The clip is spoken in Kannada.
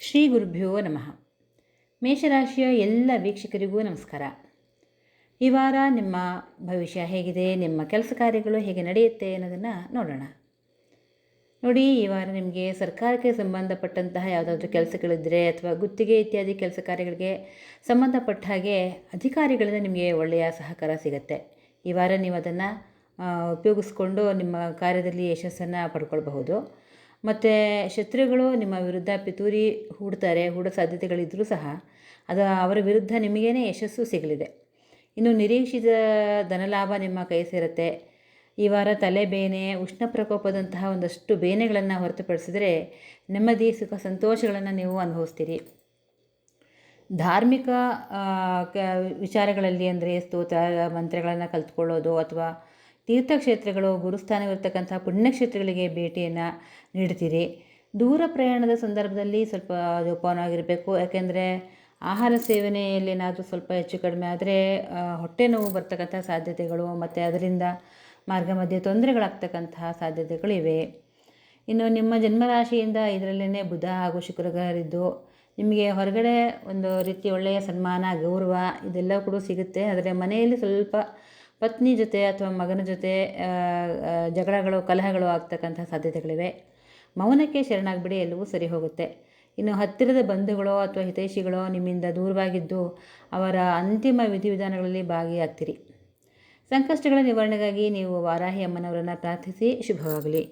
ಶ್ರೀ ಗುರುಭ್ಯೋ ನಮಃ. ಮೇಷರಾಶಿಯ ಎಲ್ಲ ವೀಕ್ಷಕರಿಗೂ ನಮಸ್ಕಾರ. ಈ ವಾರ ನಿಮ್ಮ ಭವಿಷ್ಯ ಹೇಗಿದೆ, ನಿಮ್ಮ ಕೆಲಸ ಕಾರ್ಯಗಳು ಹೇಗೆ ನಡೆಯುತ್ತೆ ಅನ್ನೋದನ್ನು ನೋಡೋಣ. ನೋಡಿ, ಈ ವಾರ ನಿಮಗೆ ಸರ್ಕಾರಕ್ಕೆ ಸಂಬಂಧಪಟ್ಟಂತಹ ಯಾವುದಾದ್ರೂ ಕೆಲಸಗಳಿದ್ದರೆ ಅಥವಾ ಗುತ್ತಿಗೆ ಇತ್ಯಾದಿ ಕೆಲಸ ಕಾರ್ಯಗಳಿಗೆ ಸಂಬಂಧಪಟ್ಟ ಹಾಗೆ ಅಧಿಕಾರಿಗಳಿಂದ ನಿಮಗೆ ಒಳ್ಳೆಯ ಸಹಕಾರ ಸಿಗುತ್ತೆ. ಈ ವಾರ ನೀವು ಅದನ್ನು ಉಪಯೋಗಿಸ್ಕೊಂಡು ನಿಮ್ಮ ಕಾರ್ಯದಲ್ಲಿ ಯಶಸ್ಸನ್ನು ಪಡ್ಕೊಳ್ಬಹುದು. ಮತ್ತು ಶತ್ರುಗಳು ನಿಮ್ಮ ವಿರುದ್ಧ ಪಿತೂರಿ ಹೂಡೋ ಸಾಧ್ಯತೆಗಳಿದ್ದರೂ ಸಹ ಅವರ ವಿರುದ್ಧ ನಿಮಗೇನೆ ಯಶಸ್ಸು ಸಿಗಲಿದೆ. ಇನ್ನು ನಿರೀಕ್ಷಿತ ಧನಲಾಭ ನಿಮ್ಮ ಕೈ ಸೇರುತ್ತೆ. ಈ ವಾರ ತಲೆಬೇನೆ, ಉಷ್ಣ ಪ್ರಕೋಪದಂತಹ ಒಂದಷ್ಟು ಬೇನೆಗಳನ್ನು ಹೊರತುಪಡಿಸಿದರೆ ನೆಮ್ಮದಿ, ಸುಖ, ಸಂತೋಷಗಳನ್ನು ನೀವು ಅನುಭವಿಸ್ತೀರಿ. ಧಾರ್ಮಿಕ ವಿಚಾರಗಳಲ್ಲಿ ಅಂದರೆ ಸ್ತೋತ್ರ ಮಂತ್ರಗಳನ್ನು ಕಲಿತ್ಕೊಳ್ಳೋದು ಅಥವಾ ತೀರ್ಥಕ್ಷೇತ್ರಗಳು, ಗುರುಸ್ಥಾನವಿರ್ತಕ್ಕಂಥ ಪುಣ್ಯಕ್ಷೇತ್ರಗಳಿಗೆ ಭೇಟಿಯನ್ನು ನೀಡ್ತೀರಿ. ದೂರ ಪ್ರಯಾಣದ ಸಂದರ್ಭದಲ್ಲಿ ಸ್ವಲ್ಪ ಜೋಪಾನವಾಗಿರಬೇಕು. ಯಾಕೆಂದರೆ ಆಹಾರ ಸೇವನೆಯಲ್ಲಿ ಏನಾದರೂ ಸ್ವಲ್ಪ ಹೆಚ್ಚು ಕಡಿಮೆ ಆದರೆ ಹೊಟ್ಟೆ ನೋವು ಬರ್ತಕ್ಕಂಥ ಸಾಧ್ಯತೆಗಳು ಮತ್ತು ಅದರಿಂದ ಮಾರ್ಗ ಮಧ್ಯೆ ತೊಂದರೆಗಳಾಗ್ತಕ್ಕಂತಹ ಸಾಧ್ಯತೆಗಳಿವೆ. ಇನ್ನು ನಿಮ್ಮ ಜನ್ಮರಾಶಿಯಿಂದ ಇದರಲ್ಲೇ ಬುಧ ಹಾಗೂ ಶುಕ್ರಗಾರಿದ್ದು ನಿಮಗೆ ಹೊರಗಡೆ ಒಂದು ರೀತಿ ಒಳ್ಳೆಯ ಸನ್ಮಾನ, ಗೌರವ ಇದೆಲ್ಲ ಕೂಡ ಸಿಗುತ್ತೆ. ಆದರೆ ಮನೆಯಲ್ಲಿ ಸ್ವಲ್ಪ ಪತ್ನಿ ಜೊತೆ ಅಥವಾ ಮಗನ ಜೊತೆ ಜಗಳಗಳು, ಕಲಹಗಳು ಆಗ್ತಕ್ಕಂಥ ಸಾಧ್ಯತೆಗಳಿವೆ. ಮೌನಕ್ಕೆ ಶರಣಾಗಿಬಿಡಿ, ಎಲ್ಲವೂ ಸರಿ ಹೋಗುತ್ತೆ. ಇನ್ನು ಹತ್ತಿರದ ಬಂಧುಗಳೋ ಅಥವಾ ಹಿತೈಷಿಗಳೋ ನಿಮ್ಮಿಂದ ದೂರವಾಗಿದ್ದು ಅವರ ಅಂತಿಮ ವಿಧಿವಿಧಾನಗಳಲ್ಲಿ ಭಾಗಿಯಾಗ್ತೀರಿ. ಸಂಕಷ್ಟಗಳ ನಿವಾರಣೆಗಾಗಿ ನೀವು ವಾರಾಹಿ ಅಮ್ಮನವರನ್ನು ಪ್ರಾರ್ಥಿಸಿ. ಶುಭವಾಗಲಿ.